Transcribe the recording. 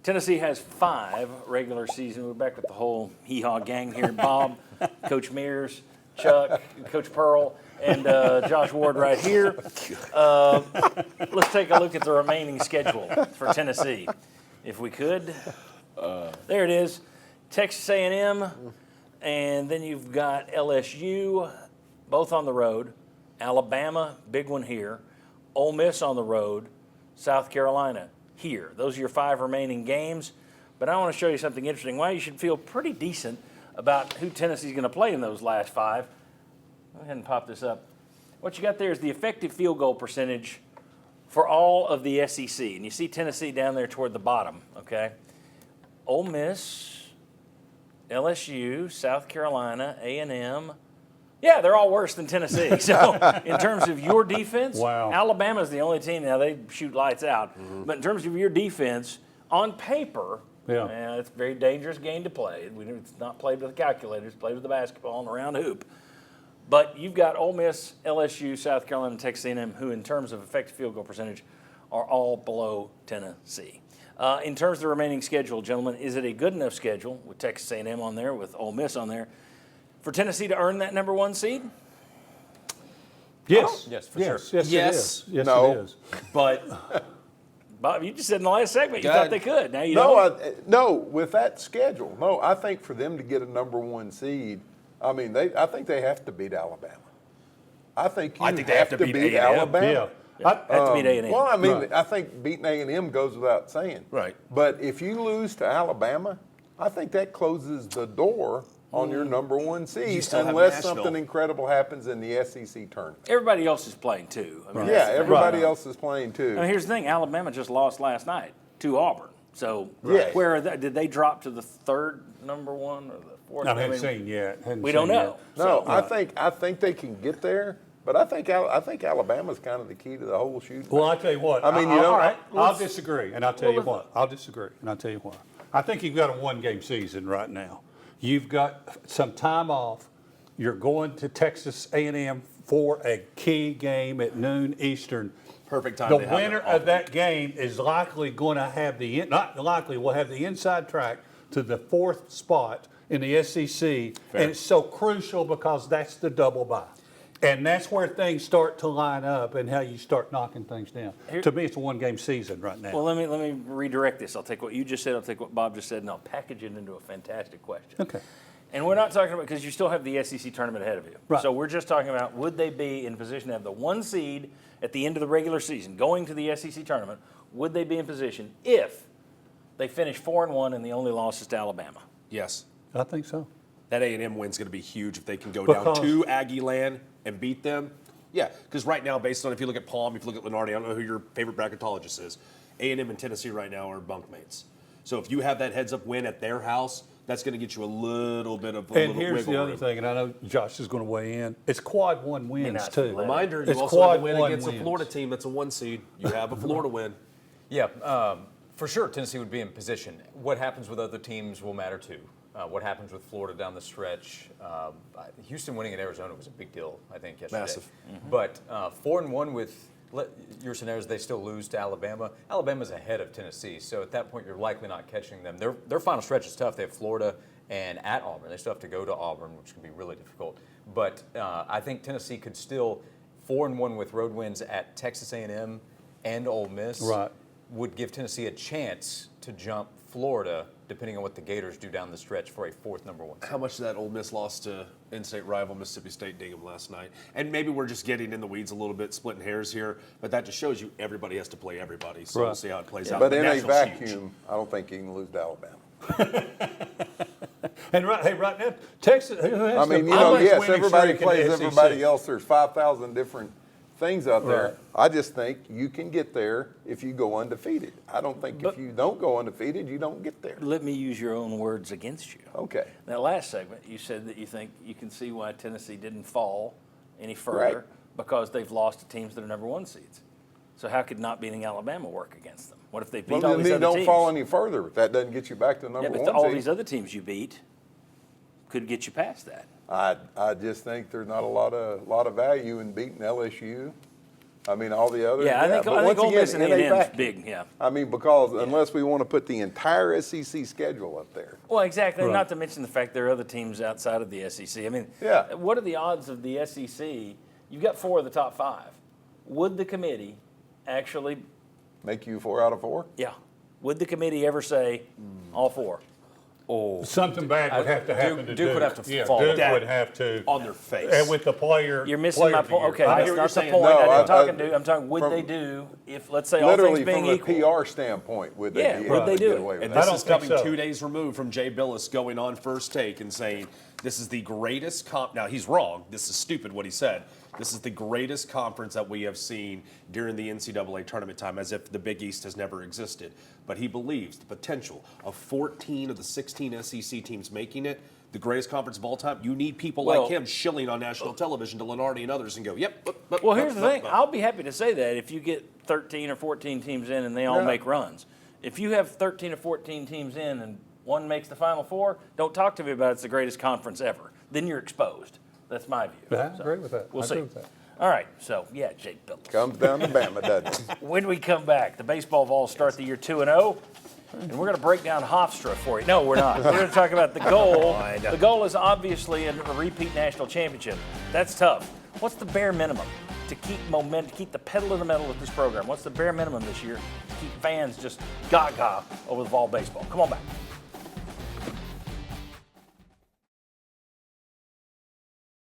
Tennessee has 5 regular season. We're back with the whole hee-haw gang here. Bob, Coach Mears, Chuck, Coach Pearl, and Josh Ward right here. Let's take a look at the remaining schedule for Tennessee, if we could. There it is. Texas A&M, and then you've got LSU, both on the road. Alabama, big one here. Ole Miss on the road. South Carolina here. Those are your 5 remaining games. But I want to show you something interesting. Why you should feel pretty decent about who Tennessee's going to play in those last 5. Go ahead and pop this up. What you got there is the effective field goal percentage for all of the SEC. And you see Tennessee down there toward the bottom, okay? Ole Miss, LSU, South Carolina, A&M. Yeah, they're all worse than Tennessee. So in terms of your defense, wow. Alabama's the only team. Now, they shoot lights out. Mm-hmm. But in terms of your defense, on paper, it's a very dangerous game to play. It's not played with a calculator. It's played with a basketball and a round hoop. But you've got Ole Miss, LSU, South Carolina, and Texas A&M, who in terms of effective field goal percentage are all below Tennessee. In terms of the remaining schedule, gentlemen, is it a good enough schedule with Texas A&M on there, with Ole Miss on there, for Tennessee to earn that number 1 seed? Yes. Yes, for sure. Yes, yes. It is. Yes, No. it is. But, Bob, you just said in the last segment you thought they could. Now you don't. No, with that schedule. No, I think for them to get a number 1 seed, I mean, I think they have to beat Alabama. I think they have to beat Alabama. Yeah. Have to beat A&M. Well, I mean, I think beating A&M goes without saying. Right. But if you lose to Alabama, I think that closes the door on your number 1 seed unless something incredible happens in the SEC tournament. Everybody else is playing too. I mean, Yeah, everybody else is playing too. I mean, here's the thing: Alabama just lost last night to Auburn. So where are they? Did they drop to the 3rd number 1 or the 4th? I haven't seen yet. We don't know. No, I think they can get there, but I think Alabama's kind of the key to the whole shooting. Well, I'll tell you what. I mean, I'll disagree, and I'll tell you what. I'll disagree, and I'll tell you why. I think you've got a 1-game season right now. You've got some time off. You're going to Texas A&M for a key game at noon Eastern. Perfect time. The winner of that game is likely going to have will have the inside track to the 4th spot in the SEC, and it's so crucial because that's the double bye. And that's where things start to line up and how you start knocking things down. To me, it's a 1-game season right now. Well, let me redirect this. I'll take what you just said, I'll take what Bob just said, and I'll package it into a fantastic question. Okay. And we're not talking about, because you still have the SEC tournament ahead of you. Right. So we're just talking about, would they be in position to have the 1 seed at the end of the regular season, going to the SEC tournament? Would they be in position if they finish 4-1 and the only loss is to Alabama? Yes. I think so. That A&M win's going to be huge if they can go down to Aggie land and beat them. Yeah, because right now, based on if you look at Palm, if you look at Lenardi, I don't know who your favorite bracketologist is. A&M and Tennessee right now are bunkmates. So if you have that heads-up win at their house, that's going to get you a little bit of And here's the other thing, and I know Josh is going to weigh in. It's quad 1 wins, too. Reminder, you it's also have to win quad against wins. a Florida team that's a 1 seed. You have a Florida win. Yeah, for sure Tennessee would be in position. What happens with other teams will matter, too. What happens with Florida down the stretch? Houston winning at Arizona was a big deal, I think, yesterday. Massive. Mm-hmm. But 4-1 with your scenarios, they still lose to Alabama. Alabama's ahead of Tennessee, so at that point you're likely not catching them. Their final stretch is tough. They have Florida and at Auburn. They still have to go to Auburn, which can be really difficult. But I think Tennessee could still 4-1 with road wins at Texas A&M and Ole Miss. Right. Would give Tennessee a chance to jump Florida, depending on what the Gators do down the stretch for a 4th number 1 seed. How much did that Ole Miss loss to in-state rival Mississippi State ding them last night? And maybe we're just getting in the weeds a little bit, splitting hairs here, but that just shows you everybody has to play everybody. So we'll see how it plays out. But in a National's vacuum, huge. I don't think you can lose to Alabama. And right now, Texas. I mean, yes, everybody plays everybody else. There's 5,000 different things out there. Right. I just think you can get there if you go undefeated. I don't think if you don't go undefeated, you don't get there. Let me use your own words against you. Okay. That last segment, you said that you think you can see why Tennessee didn't fall any further Right. because they've lost to teams that are number 1 seeds. So how could not beating Alabama work against them? What if they beat Well, all then these you other don't teams? fall any further. That doesn't get you back to Yeah, number but 1 all seed. these other teams you beat could get you past that. I just think there's not a lot of value in beating LSU I mean, all the others. Yeah, I think but once Ole again, Miss and in a A&M's vacuum. big, yeah. I mean, because unless we want to put the entire SEC schedule up there. Well, exactly. Right. Not to mention the fact there are other teams outside of the SEC. I mean, Yeah. what are the odds of the SEC? You've got 4 of the top 5. Would the committee actually, Make you 4 out of 4? yeah, would the committee ever say all 4? Something bad would have to happen to Duke. Duke would have to yeah, fall Duke down would have to. on their face. And with the player. You're missing my point. Okay, I that's hear what not you're the saying. point. No, I'm talking, would from- they do if, let's say, all Literally things being from equal? a PR standpoint, would they Yeah, be would able they to do get it? away with And that? this don't is think coming so. 2 days removed from Jay Billis going on First Take and saying this is the greatest Now he's wrong. This is stupid what he said. This is the greatest conference that we have seen during the NCAA tournament time, as if the Big East has never existed. But he believes the potential of 14 of the 16 SEC teams making it the greatest conference of all time. You need people Well- like him shilling on national television to Lenardi and others and go, yep. Well, here's the thing. I'll be happy to say that if you get 13 or 14 teams in and they all Yeah. make runs. If you have 13 or 14 teams in and one makes the Final Four, don't talk to me about it's the greatest conference ever. Then you're exposed. That's my view. I agree with that. We'll I see. agree with that. All right. So, yeah, Jake Billis. Comes down to Bama, doesn't it? When we come back, the baseball Vols start the year 2-0, and we're going to break down Hofstra for you. No, we're not. We're going to talk about the goal. The goal is obviously a repeat national championship. That's tough. What's the bare minimum to keep momentum, keep the pedal to the metal with this program? What's the bare minimum this year to keep fans just gaga over the Vol baseball? Come on back.